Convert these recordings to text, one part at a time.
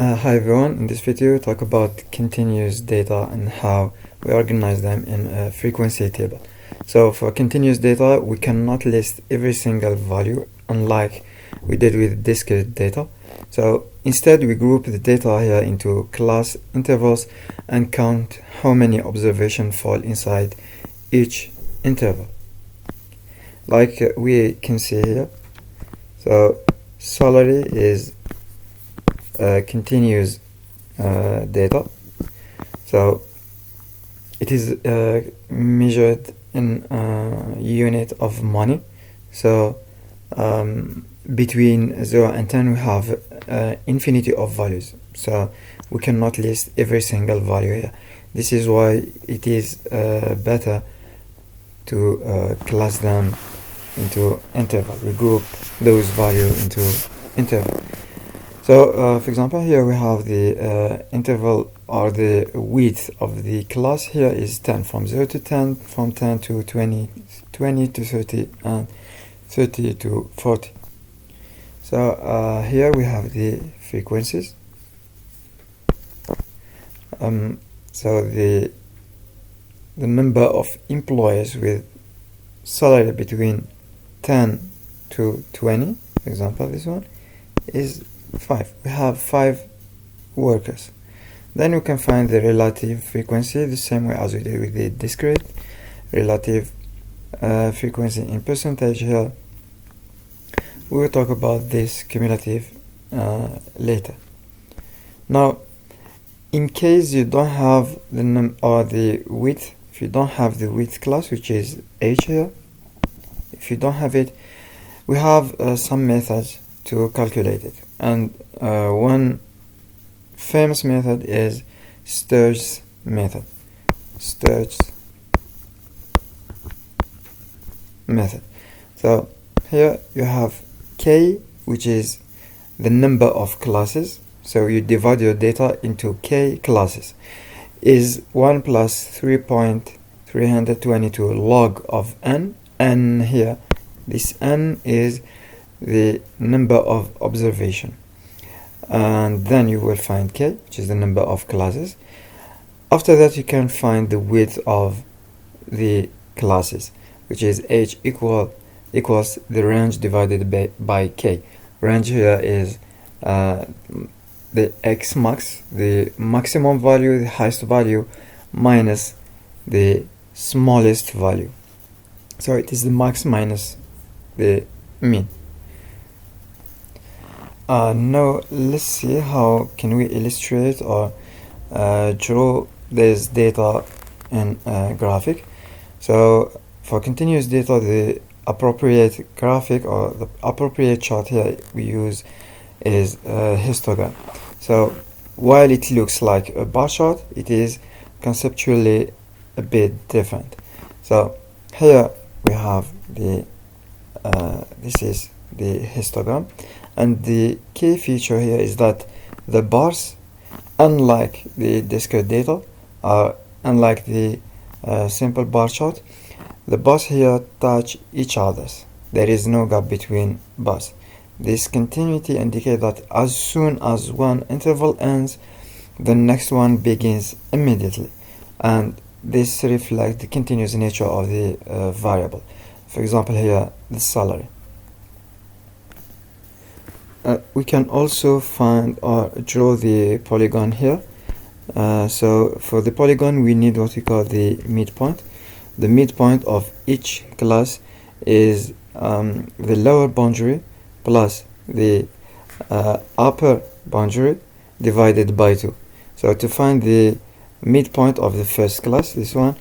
Hi everyone, in this video we talk about continuous data and how we organize them in a frequency table. So for continuous data we cannot list every single value unlike we did with discrete data. So instead we group the data here into class intervals and count how many observations fall inside each interval. Like we can see here, so salary is continuous data, so it is measured in unit of money. So between 0 and 10 we have infinity of values, so we cannot list every single value here. This is why it is better to class them into interval. We group those values into interval. So for example, here we have the interval or the width of the class. Here is 10, from 0 to 10, from 10 to 20, 20 to 30, and 30 to 40. So here we have the frequencies. So the number of employees with salary between 10 to 20, for example this one, is 5. We have 5 workers. Then we can find the relative frequency the same way as we did with the discrete. Relative frequency in percentage here. We will talk about this cumulative later. Now, in case you don't have the width, if you don't have the width class, which is h here, if you don't have it, we have some methods to calculate it, and one famous method is Sturge's method. So here you have k, which is the number of classes. So you divide your data into k classes, is 1 plus 3.322 log of n, and here this n is the number of observation, and then you will find k, which is the number of classes. After that you can find the width of the classes, which is h equals the range divided by k. Range here is the x max, the maximum value, the highest value, minus the smallest value. So it is the max minus the mean. Now let's see how can we illustrate or draw this data in a graphic. So for continuous data, the appropriate graphic or the appropriate chart here we use is a histogram. So while it looks like a bar chart, it is conceptually a bit different. So here we have the this is the histogram, and the key feature here is that the bars, unlike the discrete data, unlike the simple bar chart, the bars here touch each other. There is no gap between bars. This continuity indicates that as soon as one interval ends, the next one begins immediately, and this reflects the continuous nature of the variable. For example, here the salary. We can also find or draw the polygon here. So for the polygon we need what we call the midpoint. The midpoint of each class is the lower boundary plus the upper boundary divided by 2. So to find the midpoint of the first class, this one,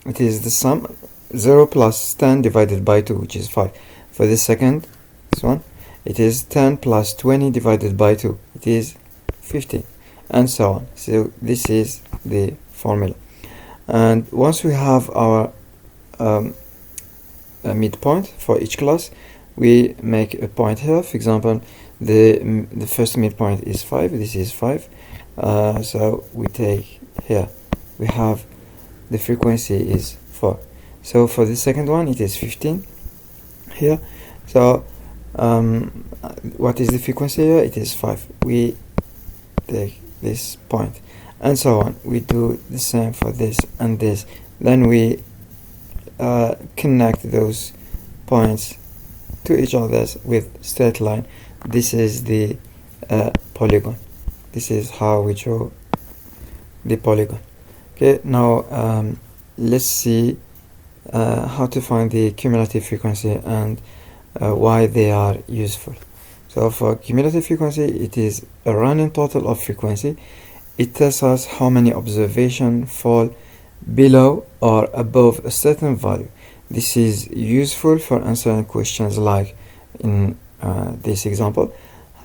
it is the sum 0 plus 10 divided by 2, which is 5. For the second, this one, it is 10 plus 20 divided by 2, it is 15, and so on. So this is the formula. And once we have our midpoint for each class, we make a point here. For example, the first midpoint is 5, this is 5. So we take here, we have the frequency is 4. So for the second one it is 15 here. So what is the frequency here? It is 5. We take this point, and so on. We do the same for this and this. Then we connect those points to each other with straight line. This is the polygon. This is how we draw the polygon. Okay, now let's see how to find the cumulative frequency and why they are useful. So for cumulative frequency, it is a running total of frequency. It tells us how many observations fall below or above a certain value. This is useful for answering questions like in this example.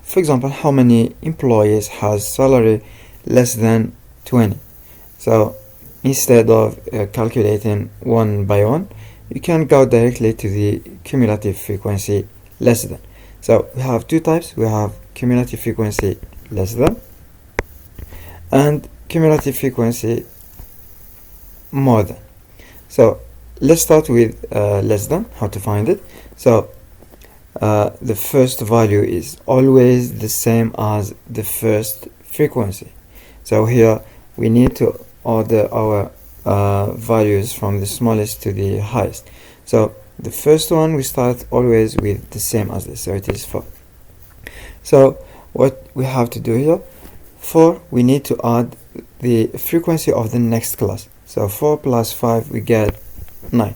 For example, how many employees has salary less than 20? So instead of calculating one by one, you can go directly to the cumulative frequency less than. So we have two types. We have cumulative frequency less than and cumulative frequency more than. So let's start with less than, how to find it. So the first value is always the same as the first frequency. So here we need to order our values from the smallest to the highest. So the first one we start always with the same as this, so it is 4. So what we have to do here, 4, we need to add the frequency of the next class. So 4 plus 5 we get 9,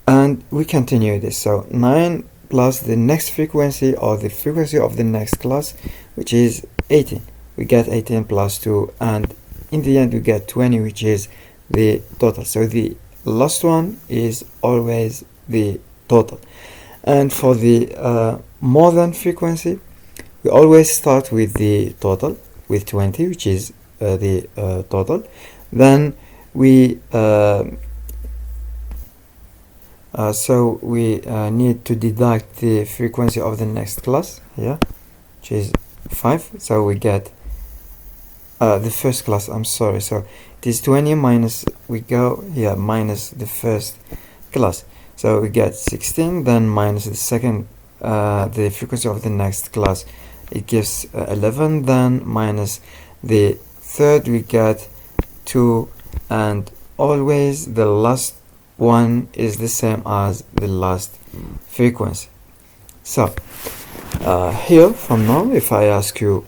and we continue this. So 9 plus the next frequency or the frequency of the next class, which is 18, we get 18 plus 2, and in the end we get 20, which is the total. So the last one is always the total. And for the more than frequency, we always start with the total, with 20, which is the total. Then we need to deduct the frequency of the next class here, which is 5. So we get the first class, I'm sorry, so it is 20 minus, we go here, minus the first class, so we get 16, then minus the second, the frequency of the next class, it gives 11, then minus the third, we get 2, and always the last one is the same as the last frequency. So here from now, if I ask you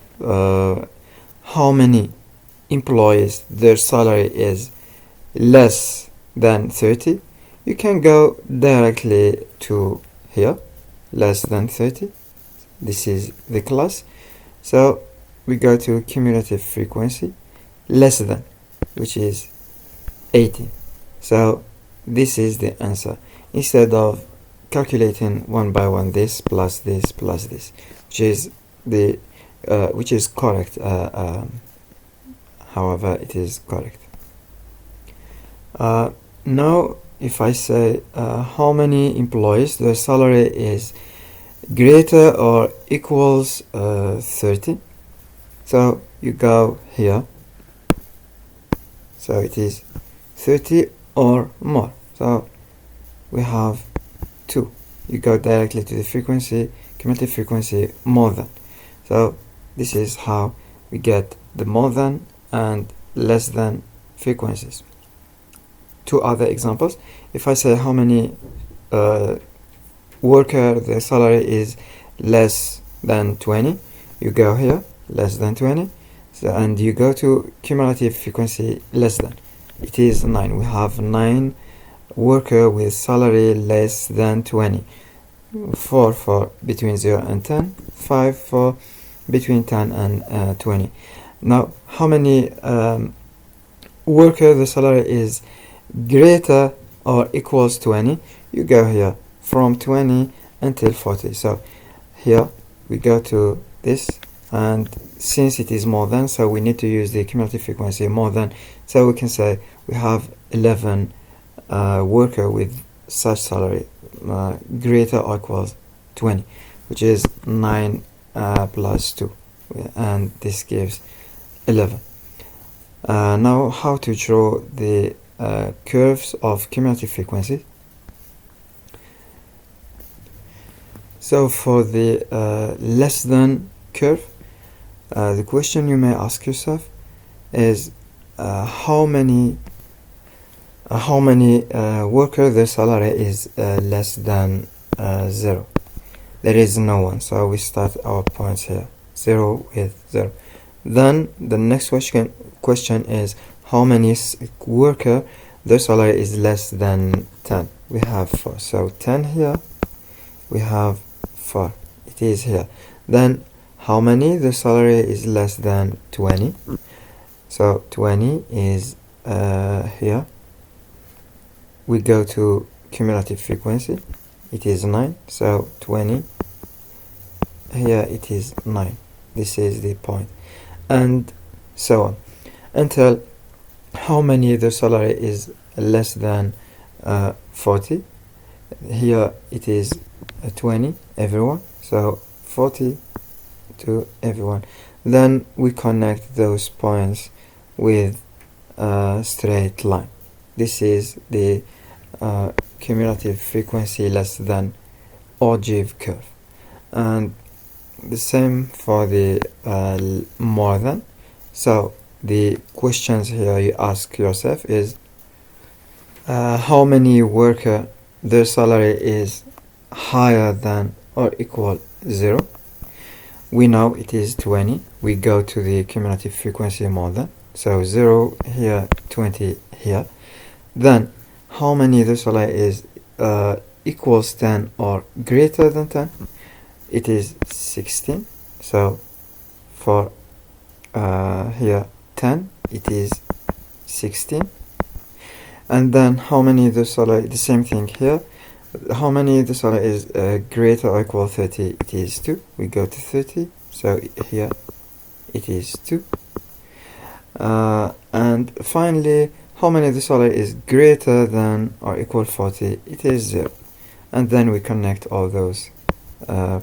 how many employees their salary is less than 30, you can go directly to here, less than 30. This is the class. So we go to cumulative frequency less than, which is 80. So this is the answer. Instead of calculating one by one, this plus this plus this, which is the which is correct. However, it is correct. Now, if I say how many employees their salary is greater or equals 30, so you go here. So it is 30 or more. So we have 2. You go directly to the frequency, cumulative frequency more than. So this is how we get the more than and less than frequencies. 2 other examples. If I say how many worker their salary is less than 20, you go here, less than 20, so, and you go to cumulative frequency less than. It is 9. We have 9 worker with salary less than 20. 4 for between 0 and 10, 5 for between 10 and 20. Now, how many worker the salary is greater or equals 20? You go here from 20 until 40. So here we go to this, and since it is more than, so we need to use the cumulative frequency more than. So we can say we have 11 worker with such salary greater or equals 20, which is 9 plus 2, and this gives 11. Now, how to draw the curves of cumulative frequency. So for the less than curve, the question you may ask yourself is how many worker their salary is less than 0. There is no one, so we start our points here, 0 with 0. Then the next question is how many worker their salary is less than 10. We have 4, so 10 here, we have 4, it is here. Then how many the salary is less than 20? So 20 is here. We go to cumulative frequency, it is 9, so 20 here, it is 9. This is the point, and so on until how many the salary is less than 40. Here it is 20 everyone, so 40 to everyone. Then we connect those points with a straight line. This is the cumulative frequency less than ogive curve, and the same for the more than. So the questions here you ask yourself is how many worker their salary is higher than or equal 0. We know it is 20. We go to the cumulative frequency more than, so 0 here, 20 here. Then how many the salary is equals 10 or greater than 10? It is 16. So for here 10, it is 16. And then how many the salary, the same thing here, how many the salary is greater or equal 30? It is 2. We go to 30, so here it is 2. And finally, how many the salary is greater than or equal 40? It is 0. And then we connect all those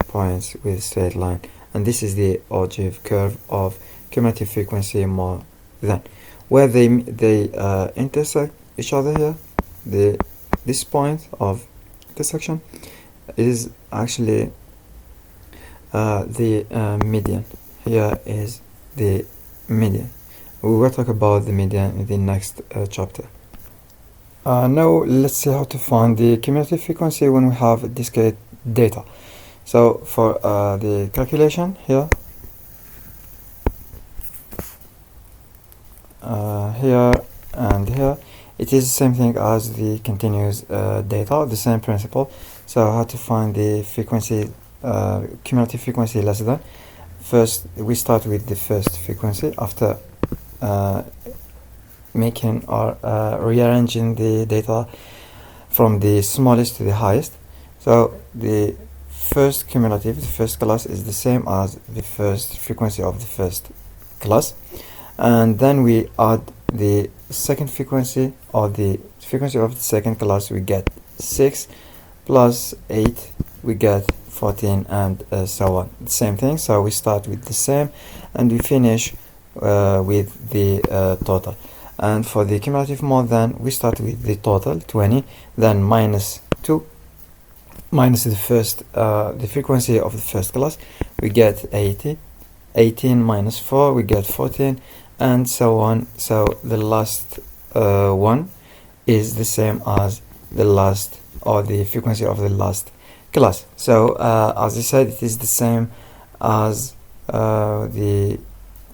points with straight line, and this is the ogive curve of cumulative frequency more than, where they intersect each other here. This point of intersection is actually the median. Here is the median. We will talk about the median in the next chapter. Now let's see how to find the cumulative frequency when we have discrete data. So for the calculation here, here and here, it is the same thing as the continuous data, the same principle. So how to find the frequency, cumulative frequency less than. First we start with the first frequency after making or rearranging the data from the smallest to the highest. So the first cumulative, the first class, is the same as the first frequency of the first class, and then we add the second frequency or the frequency of the second class. We get 6 plus 8, we get 14, and so on. The same thing. So we start with the same and we finish with the total. And for the cumulative more than, we start with the total 20, then minus 2, minus the first the frequency of the first class, we get 80, 18 minus 4, we get 14, and so on. So the last one is the same as the last, or the frequency of the last class. So as I said, it is the same as the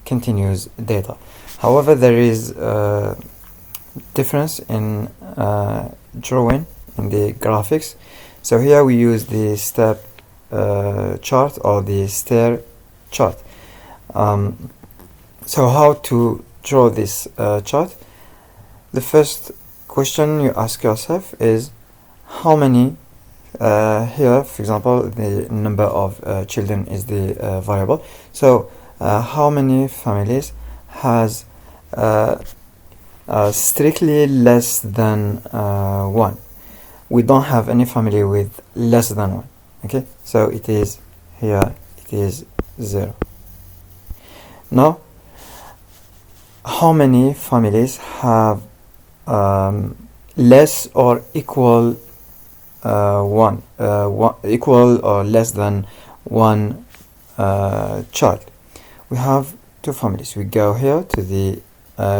continuous data. However, there is difference in drawing in the graphics. So here we use the step chart or the stair chart. So how to draw this chart? The first question you ask yourself is how many, here for example the number of children is the variable. So how many families has strictly less than 1? We don't have any family with less than 1. Okay, so it is here, it is 0. Now how many families have less or equal 1 equal or less than 1 child? we have two families. We go here to the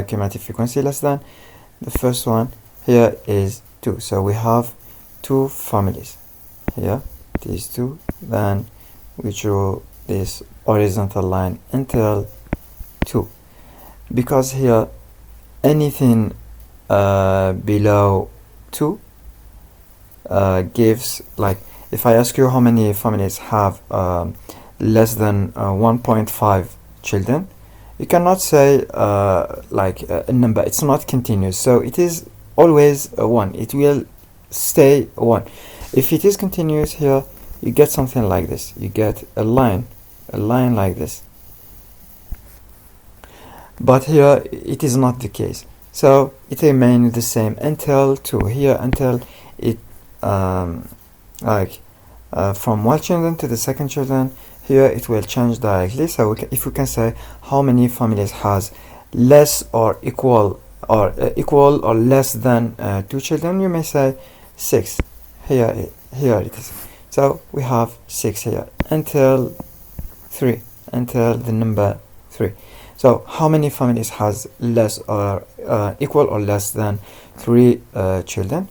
cumulative frequency less than. The first one here is 2, so we have two families here, these two. Then we draw this horizontal line until 2, because here anything below 2 gives, like, if I ask you how many families have less than 1.5 children, you cannot say like a number. It's not continuous, so it is always a 1. It will stay 1. If it is continuous, here you get something like this. You get a line like this. But here it is not the case, so it remains the same until 2. Here until it from one children to the second children, here it will change directly. So if we can say how many families has less or equal or less than 2 children, you may say 6. Here it is. So we have 6 here until 3, until the number 3. So how many families has less or equal or less than 3 children?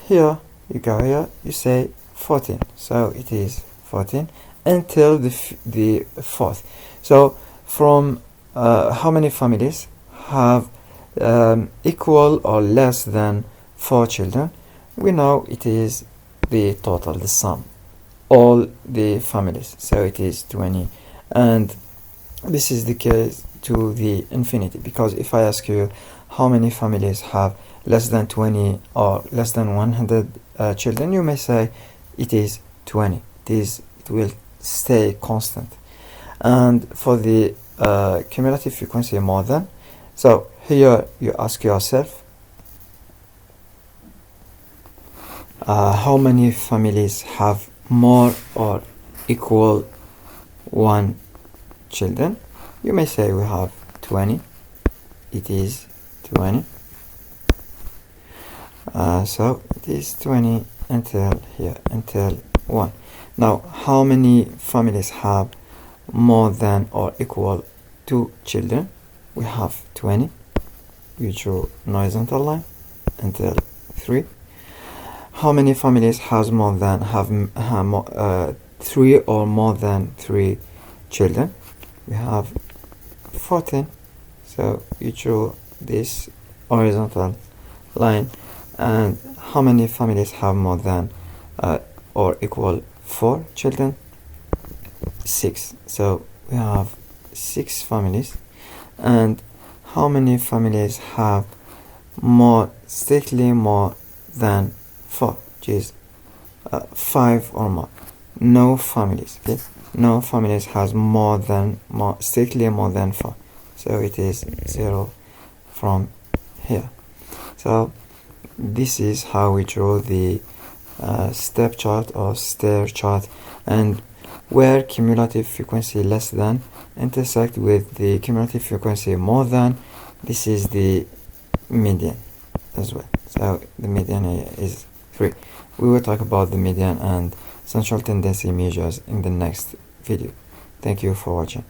Here you go, here you say 14. So it is 14 until the 4th. So from how many families have equal or less than 4 children, we know it is the total, the sum, all the families. So it is 20, and this is the case to the infinity, because if I ask you how many families have less than 20 or less than 100 children, you may say it is 20. It will stay constant. And for the cumulative frequency more than, so here you ask yourself how many families have more or equal 1 children. You may say we have 20. It is 20. So it is 20 until here, until 1. Now, how many families have more than or equal 2 children? We have 20. We draw an horizontal line until 3. How many families has more than 3 or more than 3 children? We have 14. So you draw this horizontal line. And how many families have more than or equal 4 children? 6. So we have 6 families. And how many families have strictly more than 4, which is 5 or more? No families. Okay? No families has strictly more than 4. So it is 0 from here. So this is how we draw the step chart or stair chart, and where cumulative frequency less than intersect with the cumulative frequency more than. This is the median as well. So the median is 3. We will talk about the median and central tendency measures in the next video. Thank you for watching.